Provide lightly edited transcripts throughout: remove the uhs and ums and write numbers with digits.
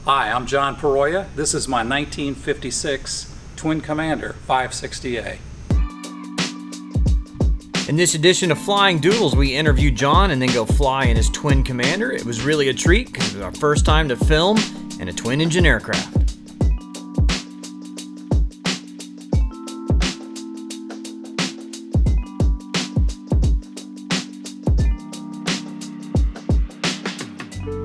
Hi, I'm John Peroya. This is my 1956 Twin Commander 560A. In this edition of Flying Doodles, we interview John and then go fly in his Twin Commander. It was really a treat because it was our first time to film in a twin-engine aircraft.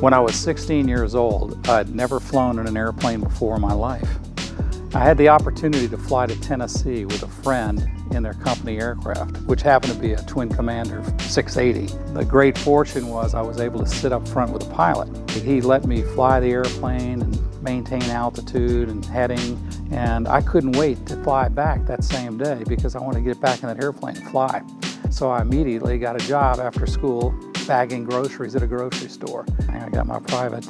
When I was 16 years old, I'd never flown in an airplane before in my life. I had the opportunity to fly to Tennessee with a friend in their company aircraft, which happened to be a Twin Commander 680. The great fortune was I was able to sit up front with a pilot. He let me fly the airplane and maintain altitude and heading, and I couldn't wait to fly back that same day because I wanted to get back in that airplane and fly. So I immediately got a job after school bagging groceries at a grocery store. I got my private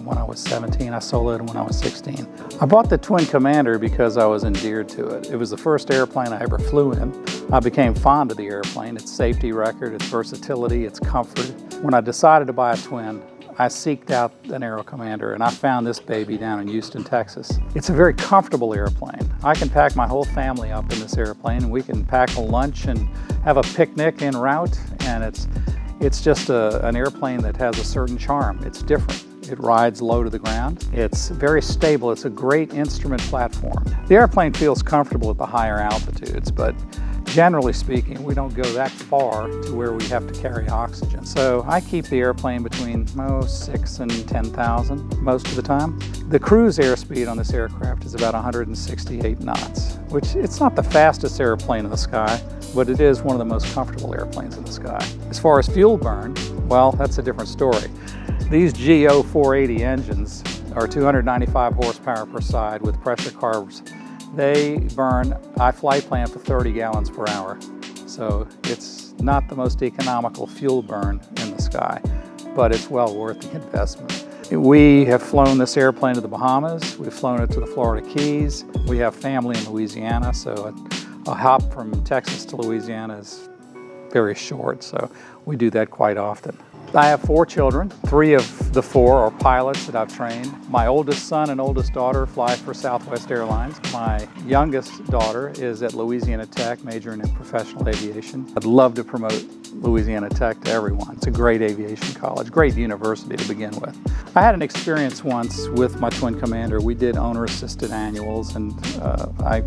when I was 17. I soloed when I was 16. I bought the Twin Commander because I was endeared to it. It was the first airplane I ever flew in. I became fond of the airplane, its safety record, its versatility, its comfort. When I decided to buy a twin, I seeked out an Aero Commander, and I found this baby down in Houston, Texas. It's a very comfortable airplane. I can pack my whole family up in this airplane, and we can pack a lunch and have a picnic en route, and it's just an airplane that has a certain charm. It's different. It rides low to the ground. It's very stable. It's a great instrument platform. The airplane feels comfortable at the higher altitudes, but generally speaking, we don't go that far to where we have to carry oxygen. So I keep the airplane between 6 and 10,000 most of the time. The cruise airspeed on this aircraft is about 168 knots, which it's not the fastest airplane in the sky, but it is one of the most comfortable airplanes in the sky. As far as fuel burn, well, that's a different story. These GO 480 engines are 295 horsepower per side with pressure carbs. They burn, I flight plan for 30 gallons per hour. So it's not the most economical fuel burn in the sky, but it's well worth the investment. We have flown this airplane to the Bahamas. We've flown it to the Florida Keys. We have family in Louisiana, so a hop from Texas to Louisiana is very short, so we do that quite often. I have 4 children. 3 of the 4 are pilots that I've trained. My oldest son and oldest daughter fly for Southwest Airlines. My youngest daughter is at Louisiana Tech, majoring in professional aviation. I'd love to promote Louisiana Tech to everyone. It's a great aviation college, great university to begin with. I had an experience once with my Twin Commander. We did owner-assisted annuals, and I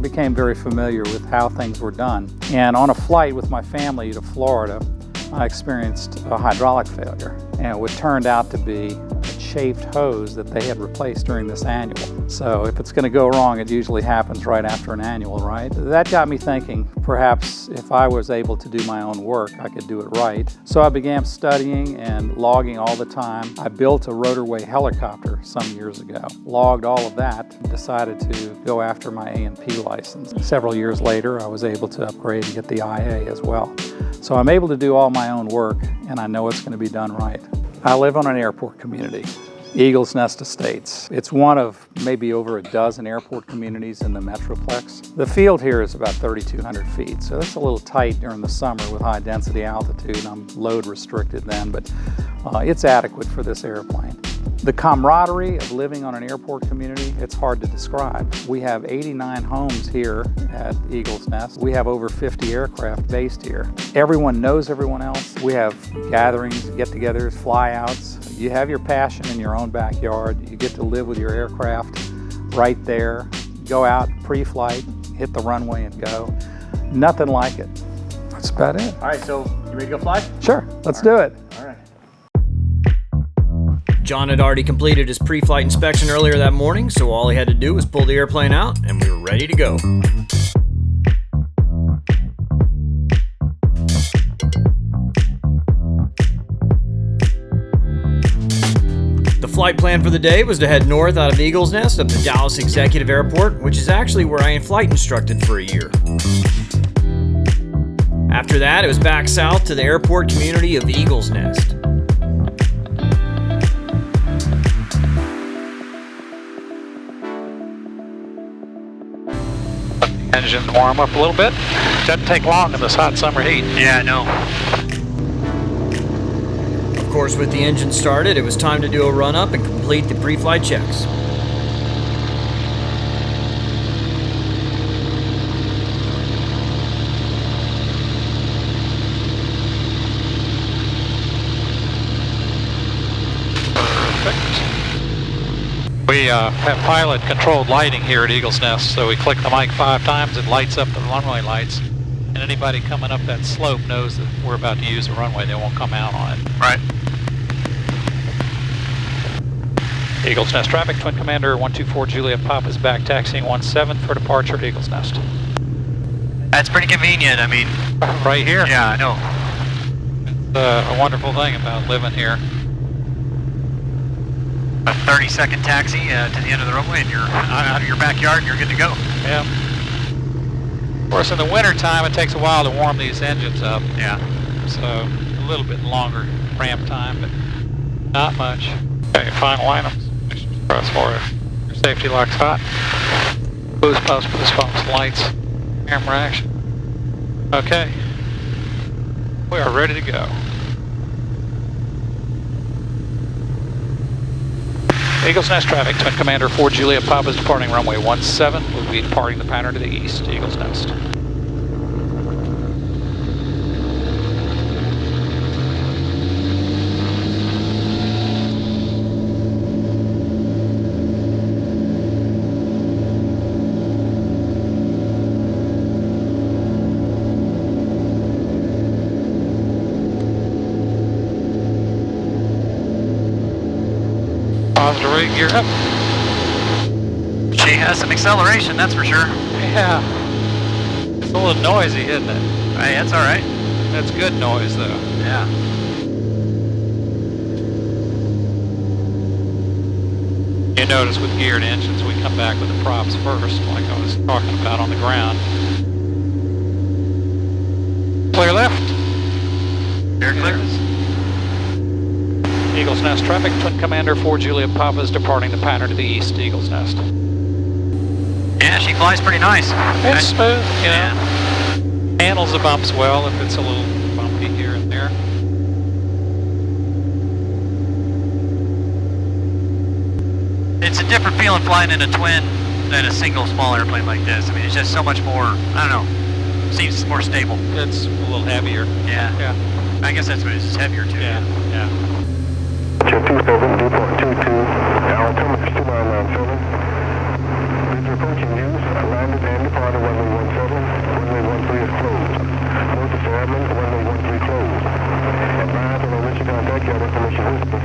became very familiar with how things were done. And on a flight with my family to Florida, I experienced a hydraulic failure, and what turned out to be a chafed hose that they had replaced during this annual. So if it's going to go wrong, it usually happens right after an annual, right? That got me thinking, perhaps if I was able to do my own work, I could do it right. So I began studying and logging all the time. I built a rotorway helicopter some years ago, logged all of that, and decided to go after my A&P license. Several years later, I was able to upgrade and get the IA as well. So I'm able to do all my own work, and I know it's going to be done right. I live on an airport community, Eagles Nest Estates. It's one of maybe over a dozen airport communities in the Metroplex. The field here is about 3,200 feet, so that's a little tight during the summer with high density altitude. I'm load restricted then, but it's adequate for this airplane. The camaraderie of living on an airport community, it's hard to describe. We have 89 homes here at Eagles Nest. We have over 50 aircraft based here. Everyone knows everyone else. We have gatherings, get-togethers, flyouts. You have your passion in your own backyard. You get to live with your aircraft right there. Go out pre-flight, hit the runway and go. Nothing like it. That's about it. All right, so you ready to go fly? Sure, let's do it. All right. John had already completed his pre-flight inspection earlier that morning, so all he had to do was pull the airplane out, and we were ready to go. The flight plan for the day was to head north out of Eagles Nest up to Dallas Executive Airport, which is actually where I flight instructed for a year. After that, it was back south to the airport community of Eagles Nest. Engine warm up a little bit. Doesn't take long in this hot summer heat. Yeah, I know. course, with the engine started, it was time to do a run-up and complete the pre-flight checks. We have pilot-controlled lighting here at Eagle's Nest, so we click the mic 5 times, it lights up the runway lights, and anybody coming up that slope knows that we're about to use the runway. They won't come out on it. Right. Eagle's Nest traffic, Twin Commander 124 Juliet Pop is back taxiing 17 for departure at Eagle's Nest. That's pretty convenient. I mean, Right here. yeah, I know. It's a wonderful thing about living here. A 30-second taxi to the end of the runway, and you're out of your backyard, and you're good to go. Yeah. Of course, in the winter time, it takes a while to warm these engines up. Yeah. So a little bit longer ramp time, but not much. Okay, final items. Press for your safety locks hot. Boost pumps, lights, camera action. Okay. We are ready to go. Eagle's Nest traffic, Twin Commander 4 Juliet Papa is departing runway 17. We'll be departing the pattern to the east, Eagle's Nest. Positive rig, gear up. She has some acceleration, that's for sure. Yeah. It's a little noisy, isn't it? Hey, that's all right. That's good noise, though. Yeah. You notice with geared engines, we come back with the props first, like I was talking about on the ground. Clear left. Very clear. Eagle's Nest traffic, Twin Commander 4 Juliet Papa is departing the pattern to the east, Eagle's Nest. Yeah, she flies pretty nice. It's smooth, you know. Yeah. Handles the bumps well if it's a little bumpy here and there. It's a different feeling flying in a twin than a single small airplane like this. I mean, it's just so much more, I don't know, seems more stable. It's a little heavier. Yeah. Yeah. I guess that's what it is. It's heavier too. Yeah. Yeah. 27, Newport 22, altimeter 2997. Bridge approaching use, landed and departed runway 17, runway 13 is closed. Note to Fairman, runway 13 closed. Advise on initial contact, you have information visible.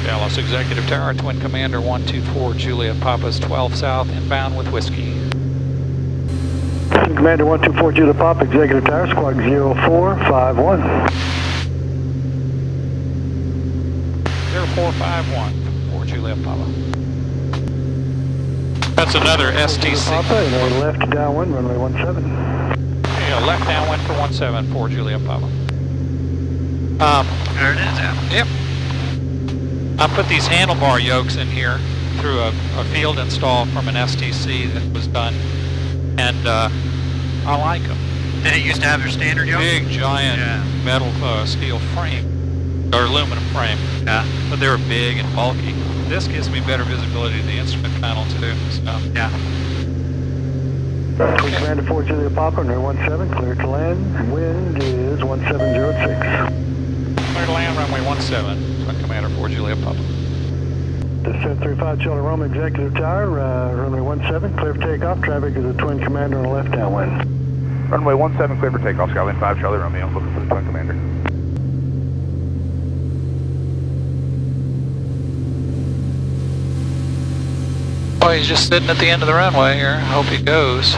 Dallas Executive Tower, Twin Commander 124 Juliet Papa's 12 South, inbound with whiskey. Commander 124 Juliet Papa, Executive Tower, Squawk 0451. 0451 for Juliet Papa. That's another STC. Papa, and a left downwind, runway 17. Yeah, left downwind for 17 for Juliet Papa. There it is, yeah. Yep. I put these handlebar yokes in here through a field install from an STC that was done, and I like them. Did it used to have your standard yoke? Big, giant metal steel frame, or aluminum frame. Yeah. But they were big and bulky. This gives me better visibility to the instrument panel too. So. Yeah. Twin Commander 4 Juliet Papa, runway 17, clear to land. Wind is 1706. Clear to land, runway 17. Twin Commander 4 Juliet Papa. Descent 35 Charlie Roma, Executive Tower, runway 17, clear for takeoff. Traffic is a Twin Commander on the left downwind. Runway 17, clear for takeoff. Skyline 5 Charlie Romeo, looking for the Twin Commander. Oh, he's just sitting at the end of the runway here. I hope he goes.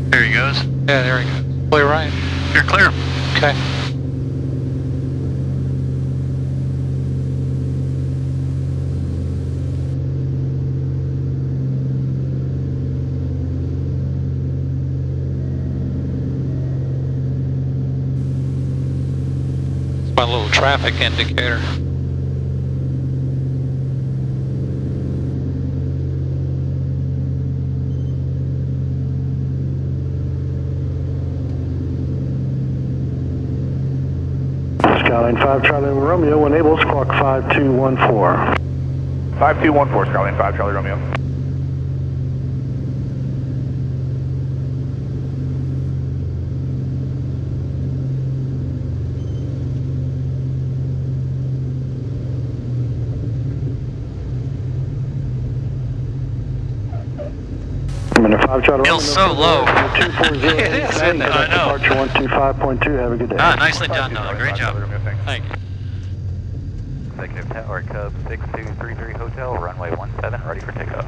There he goes. Yeah, there he goes. Clear right. You're clear. Okay. It's my little traffic indicator. Skyline 5 Charlie Romeo, when able, squawk 5214. 5214, Skyline 5 Charlie Romeo. Feels so low. It is, isn't it? I know. Departure 125.2, have a good day. Ah, nicely done, though. Great job. Thank you. Executive Tower, Cub 6233 Hotel, runway 17, ready for takeoff.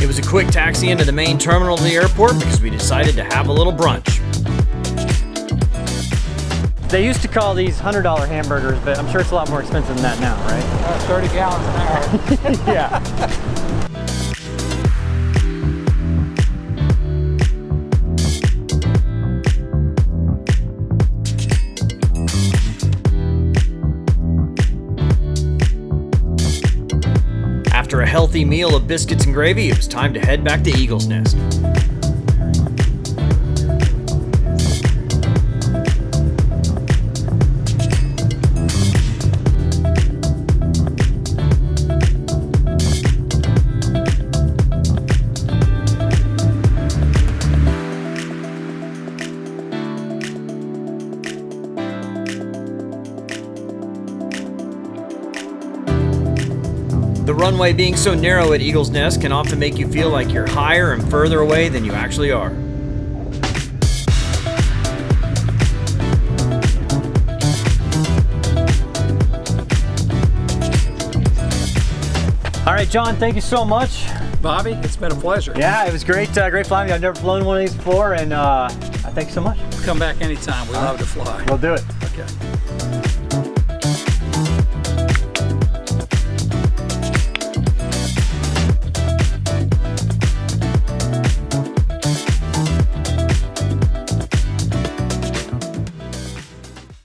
It was a quick taxi into the main terminal of the airport because we decided to have a little brunch. They used to call these $100 hamburgers, but I'm sure it's a lot more expensive than that now, right? 30 gallons an hour. Yeah. After a healthy meal of biscuits and gravy, it was time to head back to Eagle's Nest. The runway being so narrow at Eagle's Nest can often make you feel like you're higher and further away than you actually are. All right, John, thank you so much. Bobby, it's been a pleasure. Yeah, it was great, great flying. I've never flown one of these before, and thank you so much. Come back anytime. We love to fly. We'll do it. Okay.